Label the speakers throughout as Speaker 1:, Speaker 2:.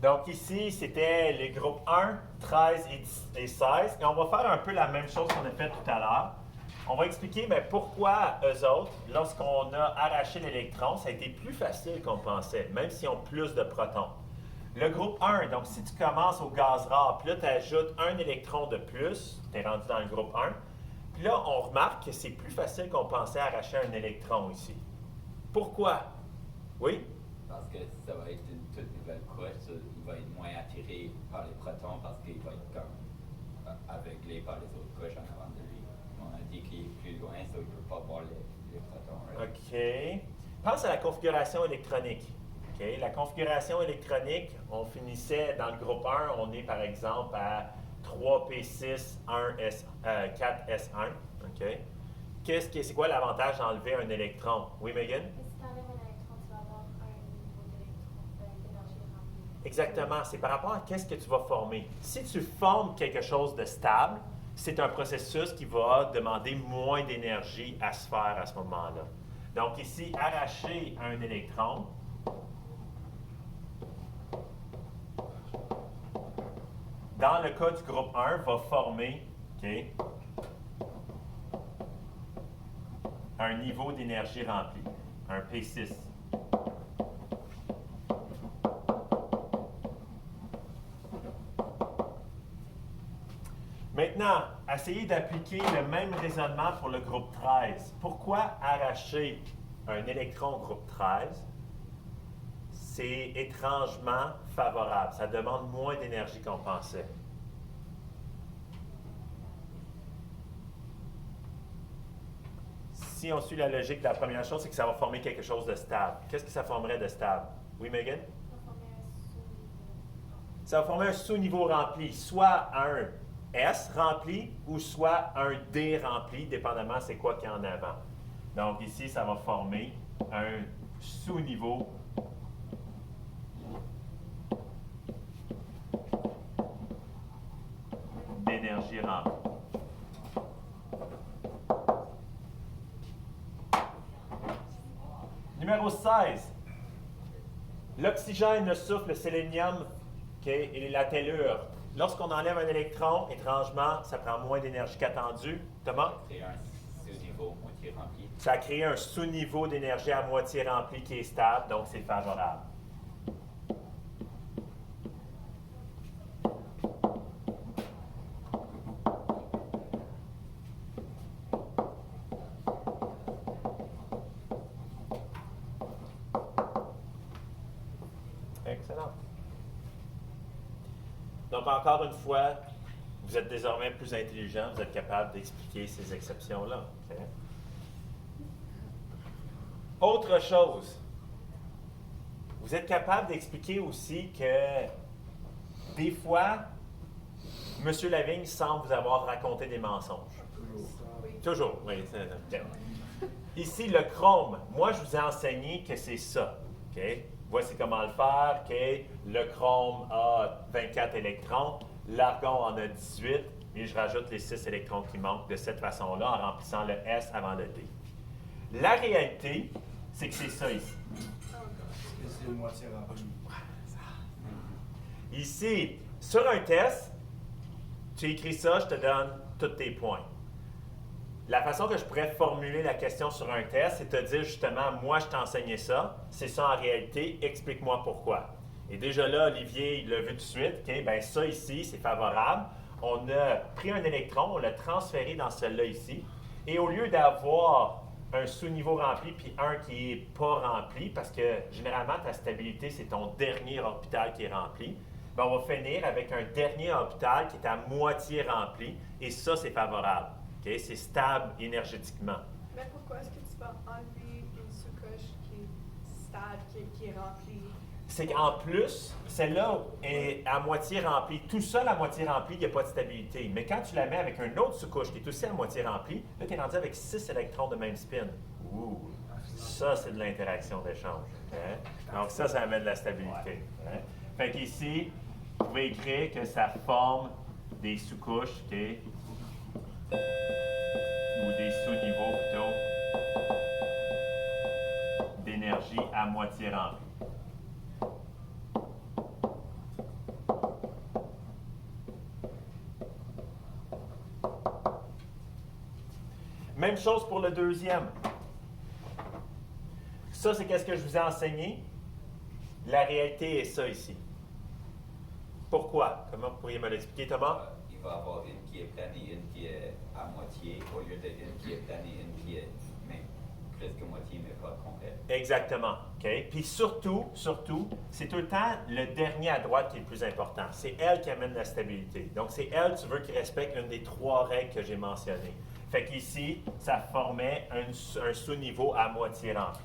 Speaker 1: Donc ici, c'était les groupes 1, 13 et 16. Et on va faire un peu la même chose qu'on a fait tout à l'heure. On va expliquer pourquoi eux autres, lorsqu'on a arraché l'électron, ça a été plus facile qu'on pensait, même s'ils ont plus de protons. Le groupe 1, donc si tu commences au gaz rare, puis là tu ajoutes un électron de plus, tu es rendu dans le groupe 1, puis là on remarque que c'est plus facile qu'on pensait arracher un électron ici. Pourquoi? Oui?
Speaker 2: Parce que ça va être une toute nouvelle couche, il va être moins attiré par les protons parce qu'il va être comme aveuglé par les autres couches en avant de lui. On a dit qu'il est plus loin, ça il ne peut pas voir les protons. Right?
Speaker 1: OK. Pense à la configuration électronique. Okay. La configuration électronique, on finissait dans le groupe 1, on est par exemple à 3p6, 4s1. OK. C'est quoi l'avantage d'enlever un électron? Oui, Megan?
Speaker 3: Si tu enlèves un électron, tu vas avoir un niveau d'énergie remplie.
Speaker 1: Exactement. C'est par rapport à qu'est-ce que tu vas former. Si tu formes quelque chose de stable, c'est un processus qui va demander moins d'énergie à se faire à ce moment-là. Donc ici, arracher un électron, dans le cas du groupe 1, va former un niveau d'énergie rempli, un P6. Maintenant, essayez d'appliquer le même raisonnement pour le groupe 13. Pourquoi arracher un électron au groupe 13? C'est étrangement favorable. Ça demande moins d'énergie qu'on pensait. Si on suit la logique, la première chose, c'est que ça va former quelque chose de stable. Qu'est-ce que ça formerait de stable? Oui, Megan? Ça va former un sous-niveau rempli, soit un S rempli ou soit un D rempli, dépendamment c'est quoi qu'il y a en avant. Donc ici, ça va former un sous-niveau d'énergie remplie. Numéro 16. L'oxygène, le soufre, le sélénium et la tellure. Lorsqu'on enlève un électron, étrangement, ça prend moins d'énergie qu'attendu. Thomas?
Speaker 2: C'est un sous-niveau moitié rempli.
Speaker 1: Ça crée un sous-niveau d'énergie à moitié rempli qui est stable, donc c'est favorable. Excellent. Donc, encore une fois, vous êtes désormais plus intelligent, vous êtes capable d'expliquer ces exceptions-là. Okay? Autre chose, vous êtes capable d'expliquer aussi que des fois, M. Lavigne semble vous avoir raconté des mensonges. Toujours, oui. Ici, le chrome, moi, je vous ai enseigné que c'est ça. Okay? Voici comment le faire. Okay? Le chrome a 24 électrons, l'argon en a 18, et je rajoute les 6 électrons qui manquent de cette façon-là en remplissant le S avant le D. La réalité, c'est que c'est ça ici.
Speaker 4: C'est une moitié remplie.
Speaker 1: Ici, sur un test, tu écris ça, je te donne tous tes points. La façon que je pourrais formuler la question sur un test, c'est de te dire justement, moi je t'ai enseigné ça, c'est ça en réalité, explique-moi pourquoi. Et déjà là, Olivier, il l'a vu tout de suite, okay, ben ça ici, c'est favorable. On a pris un électron, on l'a transféré dans celui-là ici, et au lieu d'avoir un sous-niveau rempli puis un qui n'est pas rempli, parce que généralement ta stabilité, c'est ton dernier orbital qui est rempli, ben on va finir avec un dernier orbital qui est à moitié rempli, et ça, c'est favorable. Okay? C'est stable énergétiquement.
Speaker 5: Mais pourquoi est-ce que tu vas enlever une sous-couche qui est stable, qui est remplie?
Speaker 1: C'est qu'en plus, celle-là est à moitié remplie. Tout seul à moitié rempli, il n'y a pas de stabilité. Mais quand tu la mets avec une autre sous-couche qui est aussi à moitié remplie, là, tu es rendu avec 6 électrons de même spin. Ouh! Ça, c'est de l'interaction d'échange. Okay? Donc ça amène de la stabilité. Okay? Fait qu'ici, vous pouvez écrire que ça forme des sous-couches, okay? Ou des sous-niveaux plutôt d'énergie à moitié remplie. Même chose pour le deuxième. Ça, c'est qu'est-ce que je vous ai enseigné. La réalité est ça ici. Pourquoi? Comment vous pourriez me l'expliquer, Thomas?
Speaker 2: Il va y avoir une qui est pleine et une qui est à moitié, au lieu de une qui est pleine et une qui est même presque moitié, mais pas complète.
Speaker 1: Exactement. OK? Puis surtout, c'est tout le temps le dernier à droite qui est le plus important. C'est elle qui amène la stabilité. Donc, c'est elle, tu veux, qui respecte une des 3 règles que j'ai mentionnées. Fait qu'ici, ça formait un sous-niveau à moitié rempli.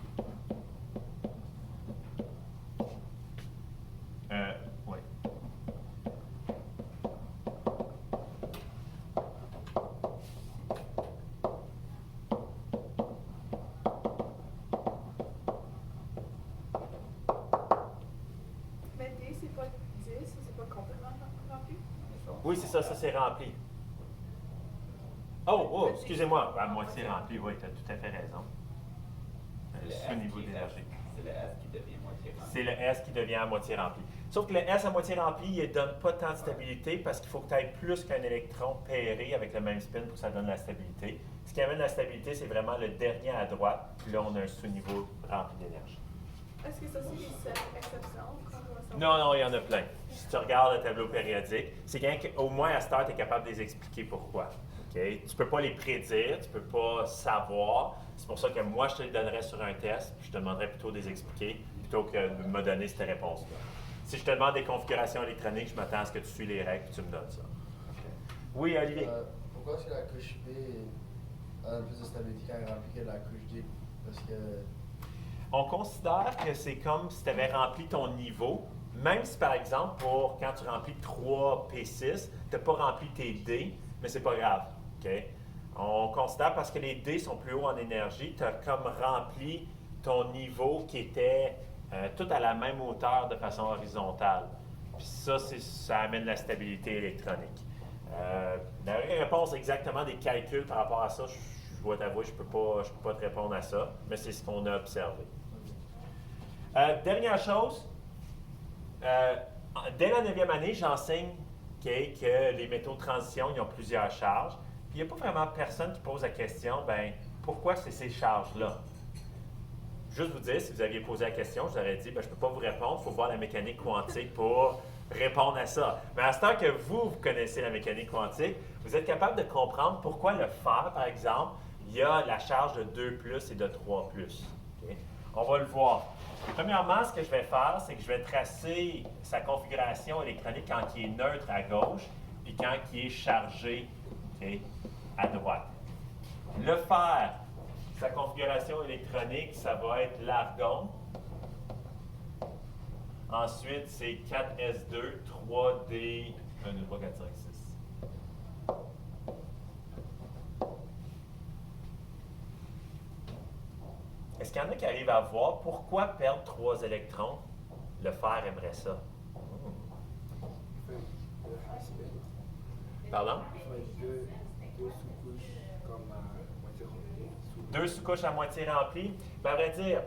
Speaker 1: Oui.
Speaker 5: Mais D, c'est pas 10, c'est pas complètement rempli.
Speaker 1: Oui, c'est ça, c'est rempli. Oh, excusez-moi, à moitié rempli, oui, tu as tout à fait raison.
Speaker 2: C'est le
Speaker 1: Sous-niveau
Speaker 2: S qui
Speaker 1: d'énergie.
Speaker 2: C'est le S qui devient moitié rempli.
Speaker 1: C'est le S qui devient à moitié rempli. Sauf que le S à moitié rempli, il ne donne pas tant de stabilité parce qu'il faut que tu aies plus qu'un électron pairé avec le même spin pour que ça donne la stabilité. Ce qui amène la stabilité, c'est vraiment le dernier à droite, puis là, on a un sous-niveau rempli d'énergie.
Speaker 5: Est-ce que ça, c'est les seules exceptions qu'on doit savoir?
Speaker 1: Non, il y en a plein. Si tu regardes le tableau périodique, c'est qu'au moins à cette heure, tu es capable de les expliquer pourquoi. Okay? Tu ne peux pas les prédire, tu ne peux pas savoir. C'est pour ça que moi, je te les donnerais sur un test, puis je te demanderais plutôt de les expliquer, plutôt que de me donner cette réponse-là. Si je te demande des configurations électroniques, je m'attends à ce que tu suis les règles et tu me donnes ça. Okay. Oui, Olivier?
Speaker 4: Pourquoi est-ce que la couche B a plus de stabilité quand elle est remplie que la couche D? Parce que...
Speaker 1: On considère que c'est comme si tu avais rempli ton niveau, même si par exemple, quand tu remplis 3 P6, tu n'as pas rempli tes D, mais c'est pas grave. Okay? On considère parce que les D sont plus hauts en énergie, tu as comme rempli ton niveau qui était tout à la même hauteur de façon horizontale. Puis ça amène la stabilité électronique. La réponse exactement des calculs par rapport à ça, je dois t'avouer, je peux pas te répondre à ça, mais c'est ce qu'on a observé. Dernière chose, dès la 9e année, j'enseigne que les métaux de transition, ils ont plusieurs charges. Puis il n'y a pas vraiment personne qui pose la question, pourquoi c'est ces charges-là? Juste vous dire, si vous aviez posé la question, je vous aurais dit, je ne peux pas vous répondre, il faut voir la mécanique quantique pour répondre à ça. Mais à ce temps que vous connaissez la mécanique quantique, vous êtes capable de comprendre pourquoi le fer, par exemple, il y a la charge de 2+ et de 3+. Okay? On va le voir. Premièrement, ce que je vais faire, c'est que je vais tracer sa configuration électronique quand il est neutre à gauche, puis quand il est chargé à droite. Le fer, sa configuration électronique, ça va être l'argon. Ensuite, c'est 4s2, 3d, 1, 2, 3, 4, 5, 6. Est-ce qu'il y en a qui arrivent à voir pourquoi perdre 3 électrons? Le fer aimerait ça. Pardon? Deux sous-couches à moitié remplies. À vrai dire,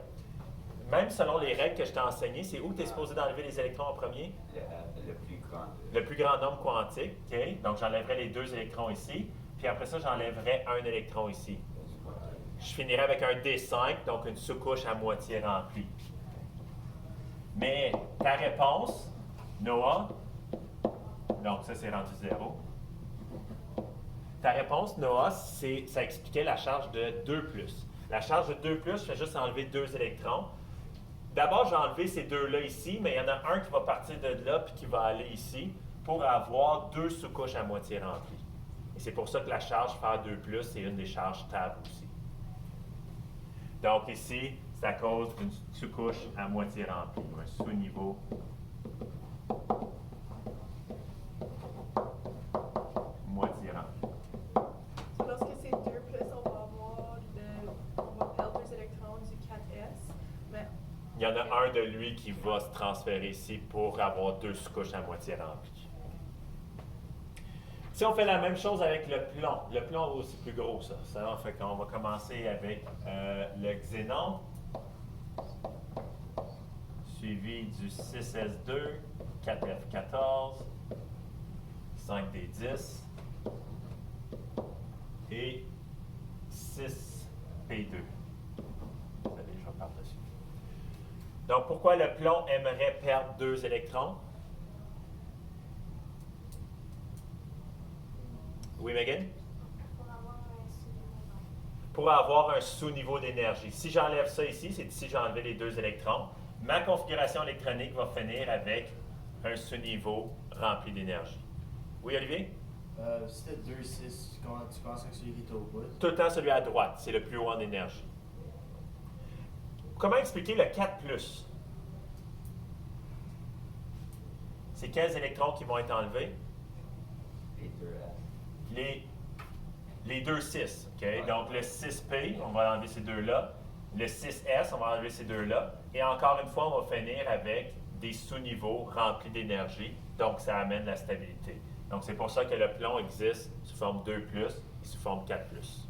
Speaker 1: même selon les règles que je t'ai enseignées, c'est où tu es supposé d'enlever les électrons en premier?
Speaker 2: Le plus grand.
Speaker 1: Le plus grand nombre quantique. Okay? Donc, j'enlèverai les 2 électrons ici. Puis après ça, j'enlèverai un électron ici. Je finirai avec un D5, donc une sous-couche à moitié remplie. Mais ta réponse, Noah, donc ça c'est rendu 0. Ta réponse, Noah, ça expliquait la charge de 2+. La charge de 2+, je fais juste enlever 2 électrons. D'abord, j'ai enlevé ces 2-là ici, mais il y en a un qui va partir de là puis qui va aller ici pour avoir 2 sous-couches à moitié remplies. Et c'est pour ça que la charge faire 2+, c'est une des charges stables aussi. Donc ici, c'est à cause d'une sous-couche à moitié remplie, un sous-niveau moitié rempli.
Speaker 5: So, lorsque c'est 2+, on va perdre 2 électrons du 4s, mais
Speaker 1: Il y en a un de lui qui va se transférer ici pour avoir 2 sous-couches à moitié remplies. Si on fait la même chose avec le plomb c'est plus gros ça. Ça fait qu'on va commencer avec le xénon, suivi du 6s2, 4f14, 5d10 et 6P2. Désolé, je vais par-dessus. Donc, pourquoi le plomb aimerait perdre 2 électrons? Oui, Megan?
Speaker 3: Pour avoir un sous-niveau.
Speaker 1: Pour avoir un sous-niveau d'énergie. Si j'enlève ça ici, c'est ici j'ai enlevé les 2 électrons. Ma configuration électronique va finir avec un sous-niveau rempli d'énergie. Oui, Olivier?
Speaker 4: Si t'as 2,6, tu commences avec celui qui est au bout.
Speaker 1: Tout le temps celui à droite, c'est le plus haut en énergie. Comment expliquer le 4+? C'est quels électrons qui vont être enlevés?
Speaker 2: Les deux
Speaker 1: Les 2 6. OK?
Speaker 2: Ouais.
Speaker 1: Donc, le 6P, on va enlever ces deux-là. Le 6S, on va enlever ces deux-là. Et encore une fois, on va finir avec des sous-niveaux remplis d'énergie. Donc, ça amène la stabilité. Donc, c'est pour ça que le plomb existe sous forme 2+, et sous forme 4+.